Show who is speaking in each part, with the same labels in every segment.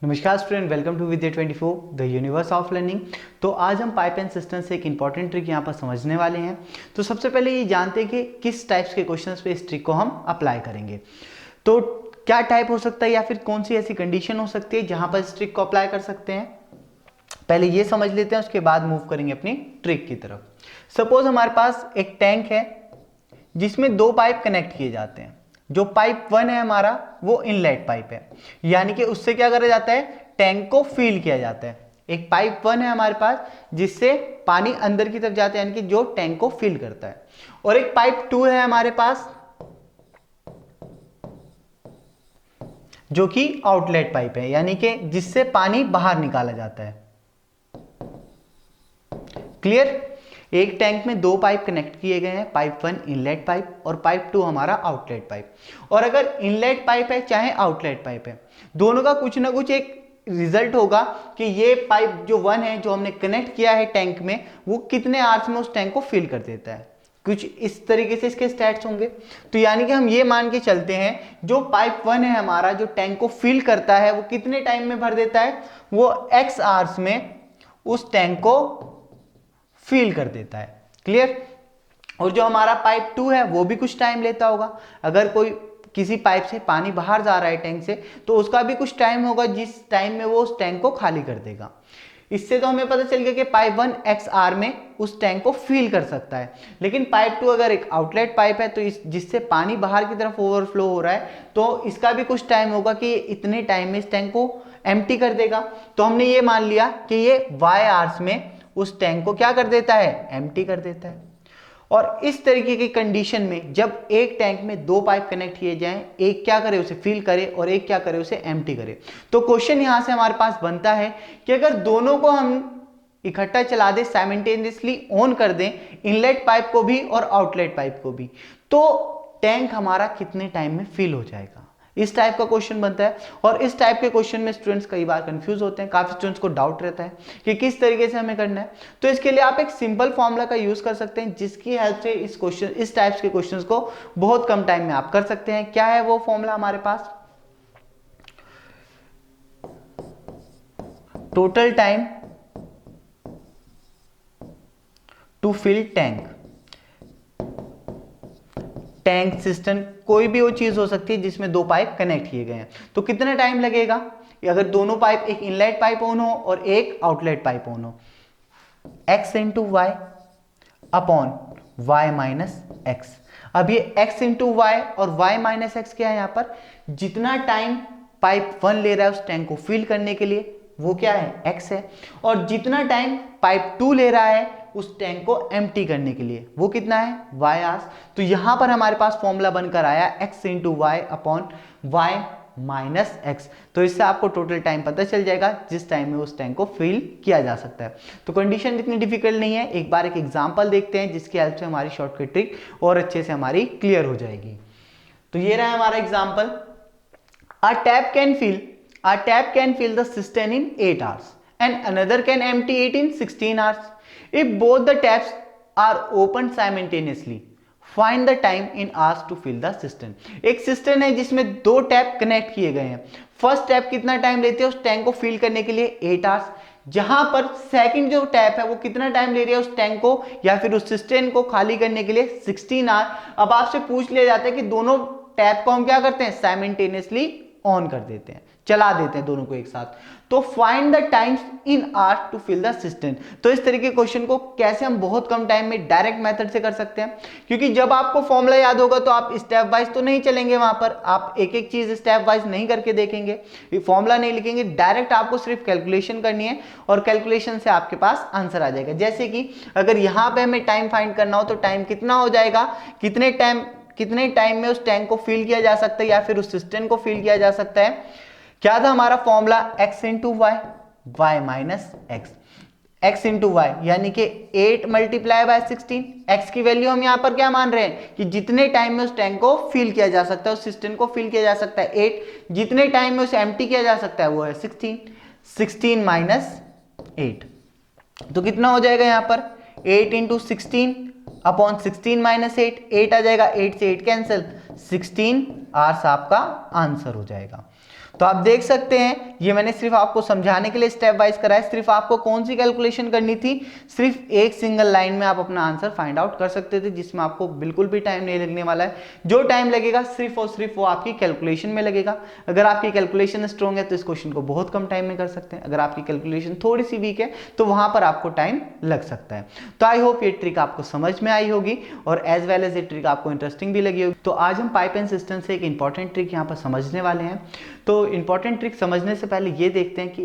Speaker 1: नमस्कार student, welcome to Vidya 24 the universe of learning. तो आज हम पाइप एंड सिस्टम से एक इंपॉर्टेंट ट्रिक यहाँ पर समझने वाले हैं। तो सबसे पहले ये जानते हैं कि किस टाइप्स के क्वेश्चंस पे इस ट्रिक को हम अप्लाई करेंगे। तो क्या टाइप हो सकता है या फिर कौन सी ऐसी कंडीशन हो सकती है जहाँ पर इस ट्रिक को अप्लाई कर सकते हैं, पहले ये समझ लेते हैं, उसके बाद मूव करेंगे अपनी ट्रिक की तरफ। सपोज हमारे पास एक टैंक है जिसमें दो पाइप कनेक्ट किए जाते हैं। जो पाइप 1 है हमारा वो इनलेट पाइप है, यानी कि उससे क्या करा जाता है, टैंक को फील किया जाता है। एक पाइप 1 है हमारे पास जिससे पानी अंदर की तरफ जाता है, यानी कि जो टैंक को फील करता है। और एक पाइप 2 है हमारे पास जो कि आउटलेट पाइप है, यानी कि जिससे पानी बाहर निकाला जाता है। क्लियर? एक टैंक में दो पाइप कनेक्ट किए गए हैं, पाइप 1 इनलेट पाइप और पाइप 2 हमारा आउटलेट पाइप। और अगर इनलेट पाइप है चाहे आउटलेट पाइप है, दोनों का कुछ ना कुछ एक रिजल्ट होगा कि ये पाइप जो 1 है जो हमने कनेक्ट किया है टैंक में, वो कितने आवर्स में उस टैंक को फिल कर देता है। कुछ इस तरीके से इसके स्टैट्स होंगे। तो यानी कि हम ये मान के चलते हैं जो पाइप 1 है हमारा, जो टैंक को फिल करता है, वो कितने टाइम में भर देता है, वो x आवर्स में उस टैंक को फील कर देता है। क्लियर? और जो हमारा पाइप 2 है वो भी कुछ टाइम लेता होगा। अगर कोई किसी पाइप से पानी बाहर जा रहा है टैंक से, तो उसका भी कुछ टाइम होगा जिस टाइम में वो उस टैंक को खाली कर देगा। इससे तो हमें पता चल गया कि पाइप 1 x आर में उस टैंक को फील कर सकता है। लेकिन पाइप 2 अगर एक आउटलेट पाइप है, तो जिससे पानी बाहर की तरफ ओवरफ्लो हो रहा है, तो इसका भी कुछ टाइम होगा कि इतने टाइम में इस टैंक को एम्प्टी कर देगा। तो हमने ये मान लिया कि ये y आवर्स में उस टैंक को क्या कर देता है, एम्प्टी कर देता है। और इस तरीके की कंडीशन में जब एक टैंक में दो पाइप कनेक्ट किए जाएं, एक क्या करे उसे फिल करे और एक क्या करे उसे एम्प्टी करे, तो क्वेश्चन यहां से हमारे पास बनता है कि अगर दोनों को हम इकट्ठा चला दें, साइमल्टेनियसली ऑन कर दें, इनलेट पाइप को भी और आउटलेट पाइप को भी, तो टैंक हमारा कितने टाइम में फिल हो जाएगा। इस टाइप का क्वेश्चन बनता है। और इस टाइप के क्वेश्चन में स्टूडेंट्स कई बार कंफ्यूज होते हैं, काफी स्टूडेंट्स को डाउट रहता है कि किस तरीके से हमें करना है। तो इसके लिए आप एक सिंपल फॉर्मूला का यूज कर सकते हैं जिसकी हेल्प से इस टाइप्स के क्वेश्चंस को बहुत कम टाइम में आप कर सकते हैं। क्या है वो फॉर्मूला हमारे पास? Total time to fill tank. Tank, system, कोई भी वो चीज हो सकती है जिसमें दो पाइप कनेक्ट किए गए हैं। तो कितना टाइम लगेगा अगर दोनों पाइप, एक इनलेट पाइप ऑन हो और एक आउटलेट पाइप ऑन हो? x into Y upon Y minus X. अब ये x इंटू वाई और y माइनस एक्स क्या है यहाँ पर? जितना टाइम पाइप 1 ले रहा है उस टैंक को फिल करने के लिए, वो क्या है, x है। और जितना टाइम पाइप 2 ले रहा है उस टैंक को एम्प्टी करने के लिए, वो कितना है, y आवर्स। तो यहां पर हमारे पास फॉर्मूला बनकर आया x into Y upon Y minus X. तो इससे आपको टोटल टाइम पता चल जाएगा जिस टाइम में उस टैंक को फिल किया जा सकता है। तो कंडीशन इतनी डिफिकल्ट नहीं है। एक बार एक एग्जांपल देखते हैं जिसकी हेल्प से हमारी शॉर्टकट ट्रिक और अच्छे से हमारी क्लियर हो जाएगी। तो ये रहा हमारा example. A tap can fill the cistern in 8 hours and another can empty it in 16 hours. If both the taps are open simultaneously, find the time in hours to fill the cistern. एक cistern है जिसमें दो tap connect किए गए हैं। First tap कितना time लेते हैं उस टैंक को फिल करने के लिए, 8 आवर्स। जहां पर सेकंड जो टैप है वो कितना टाइम ले रही है उस टैंक को या फिर उस सिस्टर्न को खाली करने के लिए, 16 आवर। अब आपसे पूछ लिया जाता है कि दोनों टैप को हम क्या करते हैं, साइमल्टेनियसली ऑन कर देते हैं, चला देते हैं दोनों को एक साथ। तो find the times in hour to fill the cistern. तो इस तरीके के क्वेश्चन को कैसे हम बहुत कम टाइम में डायरेक्ट मेथड से कर सकते हैं, क्योंकि जब आपको फॉर्मूला याद होगा तो आप स्टेप वाइज तो नहीं चलेंगे, वहां पर आप एक एक चीज स्टेप वाइज नहीं करके देखेंगे, फॉर्मूला नहीं लिखेंगे, डायरेक्ट आपको सिर्फ कैलकुलेशन करनी है और कैलकुलेशन से आपके पास आंसर आ जाएगा। जैसे कि अगर यहां पे हमें टाइम फाइंड करना हो तो टाइम कितना हो जाएगा, कितने टाइम में उस टैंक को फिल किया जा सकता है या फिर उस सिस्टम को फिल किया जा सकता है। क्या था हमारा formula, x into Y, Y minus X. x into Y यानी कि 8 मल्टीप्लाई बाय 16। x की वैल्यू हम यहां पर क्या मान रहे हैं कि जितने टाइम में उस टैंक को फिल किया जा सकता है, उस सिस्टम को फिल किया जा सकता है 8, जितने टाइम में उसे एम्प्टी किया जा सकता है वो है 16 माइनस 8। तो कितना हो जाएगा यहां पर, 8 इंटू 16 अपॉन 16 माइनस 8 आ जाएगा, 8 से 8 कैंसिल, 16 आवर्स आपका आंसर हो जाएगा। तो आप देख सकते हैं ये मैंने सिर्फ आपको समझाने के लिए स्टेप वाइज कराया, सिर्फ आपको कौन सी कैलकुलेशन करनी थी, सिर्फ एक सिंगल लाइन में आप अपना आंसर फाइंड आउट कर सकते थे, जिसमें आपको बिल्कुल भी टाइम नहीं लगने वाला है। जो टाइम लगेगा सिर्फ और सिर्फ वो आपकी कैलकुलेशन में लगेगा। अगर आपकी कैलकुलेशन स्ट्रॉन्ग है तो इस क्वेश्चन को बहुत कम टाइम में कर सकते हैं, अगर आपकी कैलकुलेशन थोड़ी सी वीक है तो वहां पर आपको टाइम लग सकता है। तो आई होप ये ट्रिक आपको समझ में आई होगी और एज वेल एज ये ट्रिक आपको इंटरेस्टिंग भी लगी होगी। तो आज हम पाइप एंड सिस्टम से एक इंपॉर्टेंट ट्रिक यहाँ पर समझने वाले हैं। तो इंपॉर्टेंट ट्रिक समझने से पहले ये देखते हैं कि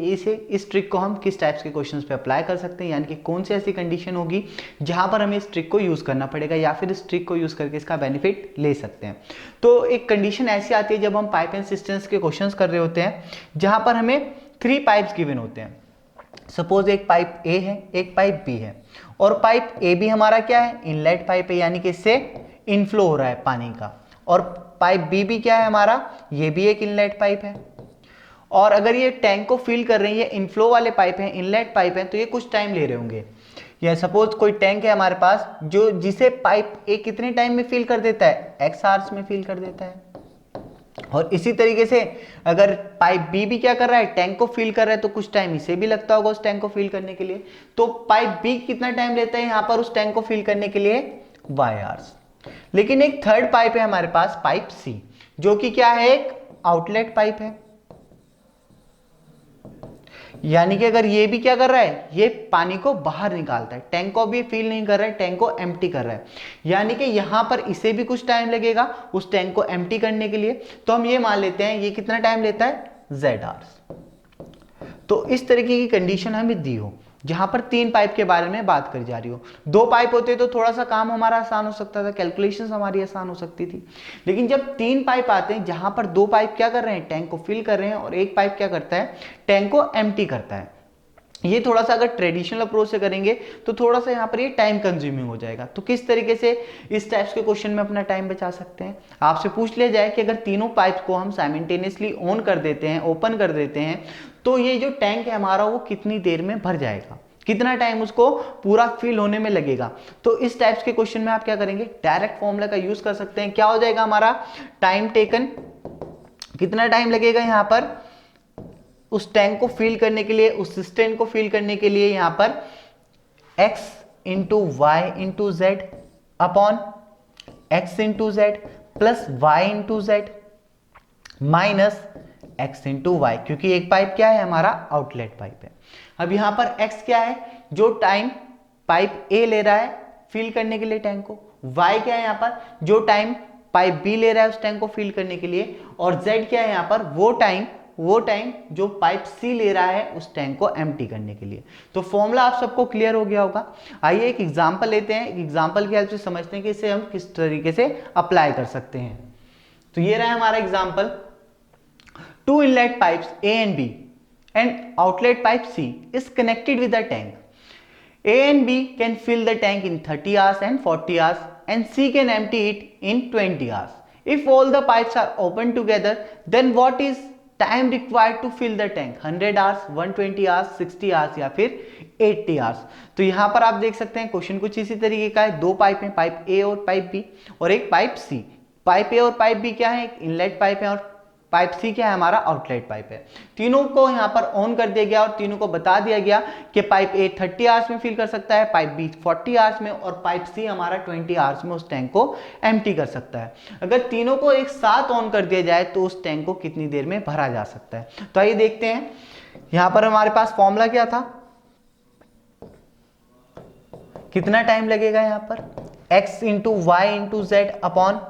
Speaker 1: इस ट्रिक को हम किस टाइप्स के क्वेश्चंस पे अप्लाई कर सकते हैं, यानी कि कौन सी ऐसी कंडीशन होगी जहां पर हमें इस ट्रिक को यूज करना पड़ेगा या फिर इस ट्रिक को यूज करके इसका बेनिफिट ले सकते हैं। तो एक कंडीशन ऐसी आती है जब हम पाइप एंड सिस्टम्स के क्वेश्चंस कर रहे होते हैं जहां पर हमें 3 पाइप्स गिवन होते हैं। सपोज एक पाइप ए है, एक पाइप बी है, और पाइप ए भी हमारा क्या है, इनलेट पाइप है, यानी कि इससे इनफ्लो हो रहा है पानी का, और पाइप बी भी क्या है हमारा, ये भी एक इनलेट पाइप है। और अगर ये टैंक को फिल कर रही है, इनफ्लो वाले पाइप हैं, इनलेट पाइप हैं, तो ये कुछ टाइम ले रहे होंगे। या सपोज कोई टैंक है हमारे पास जिसे पाइप ए कितने टाइम में फिल कर देता है, एक्स आवर्स में फिल कर देता है। और इसी तरीके से अगर पाइप बी भी क्या कर रहा है, टैंक को फिल कर रहा है, तो कुछ टाइम इसे भी लगता होगा उस टैंक को फिल करने के लिए। तो पाइप बी कितना टाइम लेता है यहां पर उस टैंक को फिल करने के लिए, वाई आवर्स। लेकिन एक थर्ड पाइप है हमारे पास, पाइप सी, जो कि क्या है, एक आउटलेट पाइप है। यानी कि अगर ये भी क्या कर रहा है, ये पानी को बाहर निकालता है, टैंक को भी फिल नहीं कर रहा है, टैंक को एम्प्टी कर रहा है, यानी कि यहां पर इसे भी कुछ टाइम लगेगा उस टैंक को एम्प्टी करने के लिए। तो हम ये मान लेते हैं ये कितना टाइम लेता है, जेड आवर्स। तो इस तरीके की कंडीशन हमें दी हो जहां पर 3 पाइप के बारे में बात करी जा रही हो। 2 पाइप होते तो थोड़ा सा काम हमारा आसान हो सकता था, कैलकुलेशंस हमारी आसान हो सकती थी। लेकिन जब 3 पाइप आते हैं जहां पर 2 पाइप क्या कर रहे हैं, टैंक को फिल कर रहे हैं, और एक पाइप क्या करता है, टैंक को एम्प्टी करता है। ये थोड़ा सा अगर ट्रेडिशनल अप्रोच से करेंगे तो थोड़ा सा यहाँ पर ये टाइम कंज्यूमिंग हो जाएगा। तो किस तरीके से इस टाइप्स के क्वेश्चन में अपना टाइम बचा सकते हैं, आपसे पूछ लिया जाए कि अगर तीनों पाइप्स को हम साइमल्टेनियसली ऑन कर देते हैं, ओपन कर देते हैं, तो ये जो टैंक है हमारा वो कितनी देर में भर जाएगा, कितना टाइम उसको पूरा फिल होने में लगेगा। तो इस टाइप्स के क्वेश्चन में आप क्या करेंगे, डायरेक्ट फॉर्मूला का यूज कर सकते हैं। क्या हो जाएगा हमारा, टाइम टेकन, कितना टाइम लगेगा यहां पर उस टैंक को फिल करने के लिए, उस सिस्टम को फिल करने के लिए, यहां पर x into Y into Z upon X into Z plus Y into Z minus x into Y, क्योंकि एक पाइप क्या है हमारा, आउटलेट पाइप है। अब यहां पर x क्या है, जो टाइम पाइप A ले रहा है फिल करने के लिए टैंक को, y क्या है यहां पर, जो टाइम पाइप B ले रहा है उस टैंक को फिल करने के लिए, और z क्या है यहां पर, वो टाइम जो पाइप C ले रहा है उस टैंक को एम्प्टी करने के लिए। तो फॉर्मूला आप सबको क्लियर हो गया होगा। आइए एक एग्जांपल लेते हैं, एक एग्जांपल की हेल्प से समझते हैं कि इसे हम किस तरीके से अप्लाई कर सकते हैं। तो ये रहा हमारा example, 2 inlet pipes A and B and outlet pipe C is connected with the tank. A and B can fill the tank in 30 hours and 40 hours and C can empty it in 20 hours. If all the pipes are open together, then what is time required to fill the tank? 100 hours, 120 hours, 60 hours या फिर 80 hours। तो यहाँ पर आप देख सकते हैं question कुछ इसी तरीके का है। 2 पाइप हैं, पाइप A और पाइप B, और एक पाइप C। पाइप A और पाइप B क्या है, एक इनलेट पाइप है, और पाइप सी क्या है हमारा, आउटलेट पाइप है। तीनों को यहां पर ऑन कर दिया गया और तीनों को बता दिया गया कि पाइप ए 30 आवर्स में फिल कर सकता है, पाइप बी 40 आवर्स में, और पाइप सी हमारा 20 आवर्स में उस टैंक को एम्प्टी कर सकता है। अगर तीनों को एक साथ ऑन कर दिया जाए तो उस टैंक को कितनी देर में भरा जा सकता है। तो आइए देखते हैं, यहां पर हमारे पास फॉर्मूला क्या था, कितना टाइम लगेगा यहां पर, x into Y into Z upon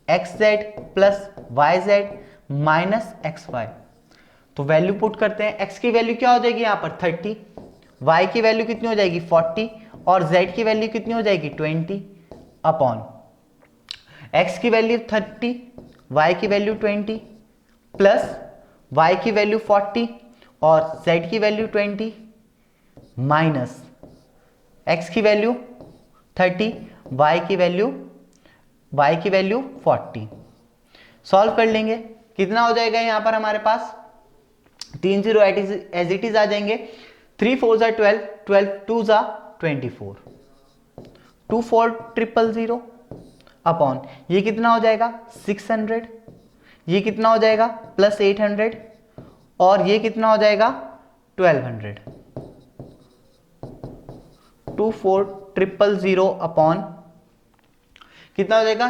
Speaker 1: X Z plus Y Z minus X Y. तो वैल्यू पुट करते हैं, x की वैल्यू क्या हो जाएगी यहां पर 30, y की वैल्यू कितनी हो जाएगी 40, और z की वैल्यू कितनी हो जाएगी 20 अपॉन x की वैल्यू 30, y की वैल्यू 20 प्लस y की वैल्यू 40 और z की वैल्यू 20 माइनस x की वैल्यू 30, y की वैल्यू 40। सॉल्व कर लेंगे, कितना हो जाएगा यहां पर हमारे पास 3 0 एज इट इज आ जाएंगे। 3 4 जा 12, 12 2 जा 24, 2 4 0 0 अपॉन ये कितना हो जाएगा 600, ये कितना हो जाएगा प्लस 800 और ये कितना हो जाएगा 1200, 24000 अपॉन कितना हो जाएगा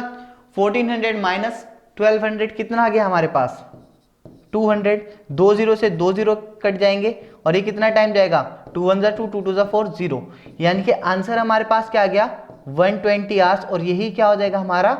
Speaker 1: 1400 माइनस 1200 कितना आ गया हमारे पास 200, 20 से 20 कट जाएंगे और ये कितना टाइम जाएगा 2 1 2 2 2 4 0, यानी कि आंसर हमारे पास क्या आ गया 120 आवर्स, और यही क्या हो जाएगा हमारा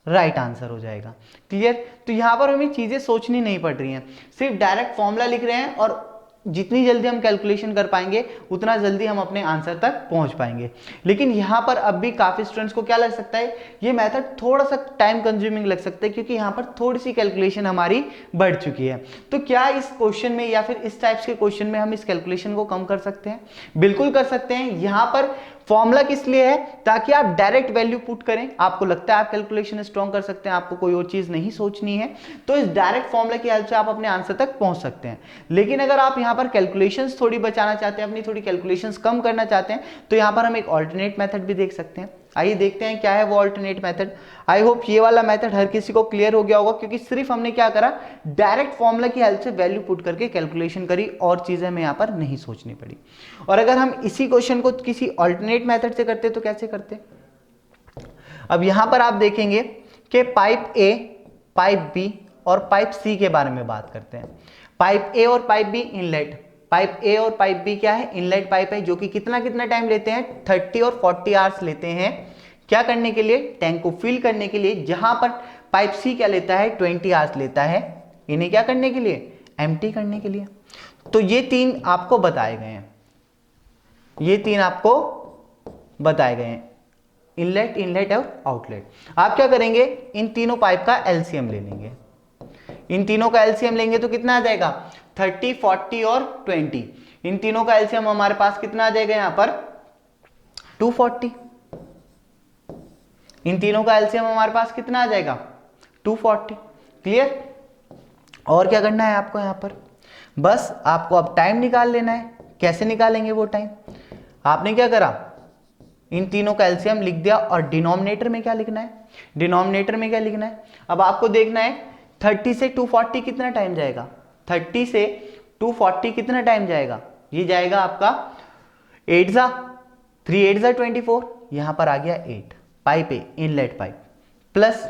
Speaker 1: राइट आंसर हो जाएगा। क्लियर। तो यहां पर हमें चीजें सोचनी नहीं पड़ रही हैं, सिर्फ डायरेक्ट फॉर्मूला लिख रहे हैं और जितनी जल्दी हम कैलकुलेशन कर पाएंगे उतना जल्दी हम अपने आंसर तक पहुंच पाएंगे। लेकिन यहां पर अब भी काफी स्टूडेंट्स को क्या लग सकता है, ये मेथड थोड़ा सा टाइम कंज्यूमिंग लग सकता है, क्योंकि यहां पर थोड़ी सी कैलकुलेशन हमारी बढ़ चुकी है। तो क्या इस क्वेश्चन में या फिर इस टाइप्स के क्वेश्चन में हम इस कैलकुलेशन को कम कर सकते हैं? बिल्कुल कर सकते हैं। यहां पर फॉर्मूला किस लिए है, ताकि आप डायरेक्ट वैल्यू पुट करें। आपको लगता है आप कैलकुलेशन स्ट्रॉन्ग कर सकते हैं, आपको कोई और चीज नहीं सोचनी है, तो इस डायरेक्ट फॉर्मूला की हेल्प से आप अपने आंसर तक पहुंच सकते हैं। लेकिन अगर आप यहां पर कैलकुलेशंस थोड़ी बचाना चाहते हैं, अपनी थोड़ी कैलकुलेशंस कम करना चाहते हैं, तो यहां पर हम एक ऑल्टरनेट मेथड भी देख सकते हैं। आइए देखते हैं क्या है वो ऑल्टरनेट मेथड। आई होप ये वाला मेथड हर किसी को क्लियर हो गया होगा, क्योंकि सिर्फ हमने क्या करा, डायरेक्ट फॉर्मूला की हेल्प से वैल्यू पुट करके कैलकुलेशन करी और चीजें हमें यहाँ पर नहीं सोचनी पड़ी। और अगर हम इसी क्वेश्चन को किसी ऑल्टरनेट मेथड से करते तो कैसे करते? अब यहां पर आप देखेंगे कि पाइप ए, पाइप बी और पाइप सी के बारे में बात करते हैं। पाइप ए और pipe B inlet, pipe A और पाइप बी क्या है, इनलेट पाइप है, जो कि कितना कितना टाइम लेते हैं 30 और 40 आवर्स लेते हैं क्या करने के लिए, टैंक को फिल करने के लिए। जहां पर पाइप सी क्या लेता है 20 आवर्स लेता है इन्हें क्या करने के लिए, एम्प्टी करने के लिए। तो ये तीन आपको बताए गए हैं, ये तीन आपको बताए गए हैं, इनलेट, इनलेट और आउटलेट। आप क्या करेंगे, इन तीनों पाइप का एलसीएम ले लेंगे। इन तीनों का एलसीएम लेंगे तो कितना आ जाएगा 30, 40 और 20। इन तीनों का एलसीएम हमारे पास कितना आ जाएगा यहां पर 240। इन तीनों का एलसीएम हमारे पास कितना आ जाएगा 240। क्लियर। और क्या करना है आपको यहां पर, बस आपको अब टाइम निकाल लेना है। कैसे निकालेंगे वो टाइम, आपने क्या करा, इन तीनों का एलसीएम लिख दिया और डिनोमिनेटर में क्या लिखना है, डिनोमिनेटर में क्या लिखना है। अब आपको देखना है 30 से 240 कितना टाइम जाएगा, 30 से 240 कितना टाइम जाएगा, ये जाएगा आपका 8 जा 3 8 जा 24, यहां पर आ गया 8। Pipe A inlet pipe, plus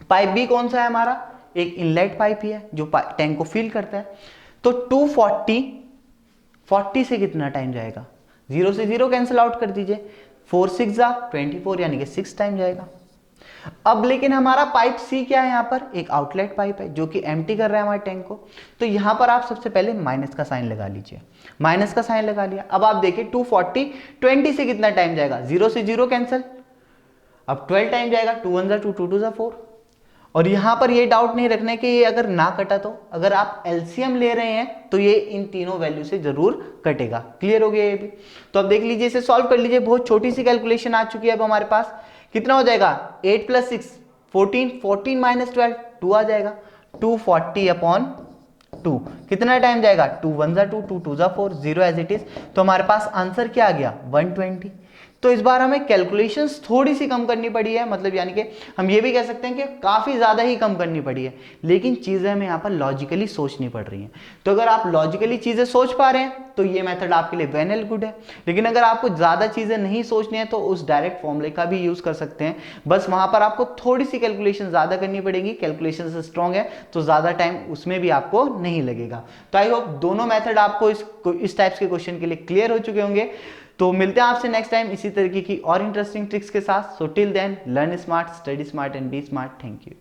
Speaker 1: pipe B कौन सा है हमारा, एक इनलेट पाइप ही है जो टैंक को फिल करता है। तो 240, 40 से कितना टाइम जाएगा, 0 से 0 कैंसिल आउट कर दीजिए, 4 6 जा 24, यानी कि 6 टाइम जाएगा। अब लेकिन हमारा पाइप सी क्या है, यहां पर एक आउटलेट पाइप है जो कि एम्प्टी कर रहा है हमारे टैंक को। तो यहां पर आप सबसे पहले माइनस का साइन लगा लीजिए, माइनस का साइन लगा लिया। अब आप देखिए 240, 20 से कितना टाइम जाएगा, 0 से 0 कैंसिल, अब 12 टाइम जाएगा, 2 1 जा 2 2 2 जा 4। और यहां पर ये डाउट नहीं रखना कि ये अगर ना कटा तो, अगर आप एलसीएम ले रहे हैं तो ये इन तीनों वैल्यू से जरूर कटेगा। क्लियर हो गया ये भी। तो अब देख लीजिए, इसे सॉल्व कर लीजिए। बहुत छोटी सी कैलकुलेशन आ चुकी है अब हमारे पास। कितना हो जाएगा 8 + 6 14, 14 - 12 2 आ जाएगा, 240 अपॉन 2 कितना टाइम जाएगा, 2 1 जा 2 2 2 जा 4, 0 एज इट इज। तो हमारे पास आंसर क्या आ गया 120। तो इस बार हमें कैलकुलेशंस थोड़ी सी कम करनी पड़ी है, मतलब यानी कि हम ये भी कह सकते हैं कि काफ़ी ज़्यादा ही कम करनी पड़ी है, लेकिन चीज़ें हमें यहाँ पर लॉजिकली सोचनी पड़ रही हैं। तो अगर आप लॉजिकली चीज़ें सोच पा रहे हैं तो ये मेथड आपके लिए वेल एंड गुड है। लेकिन अगर आपको ज़्यादा चीज़ें नहीं सोचनी है तो उस डायरेक्ट फॉर्मूले का भी यूज़ कर सकते हैं। बस वहाँ पर आपको थोड़ी सी कैलकुलेशन ज़्यादा करनी पड़ेगी। कैलकुलेशन स्ट्रॉन्ग है तो ज़्यादा टाइम उसमें भी आपको नहीं लगेगा। तो आई होप दोनों मेथड आपको इस टाइप्स के क्वेश्चन के लिए क्लियर हो चुके होंगे। तो मिलते हैं आपसे नेक्स्ट टाइम इसी तरीके की और इंटरेस्टिंग ट्रिक्स के साथ। So till then learn smart, study smart and be smart. Thank you.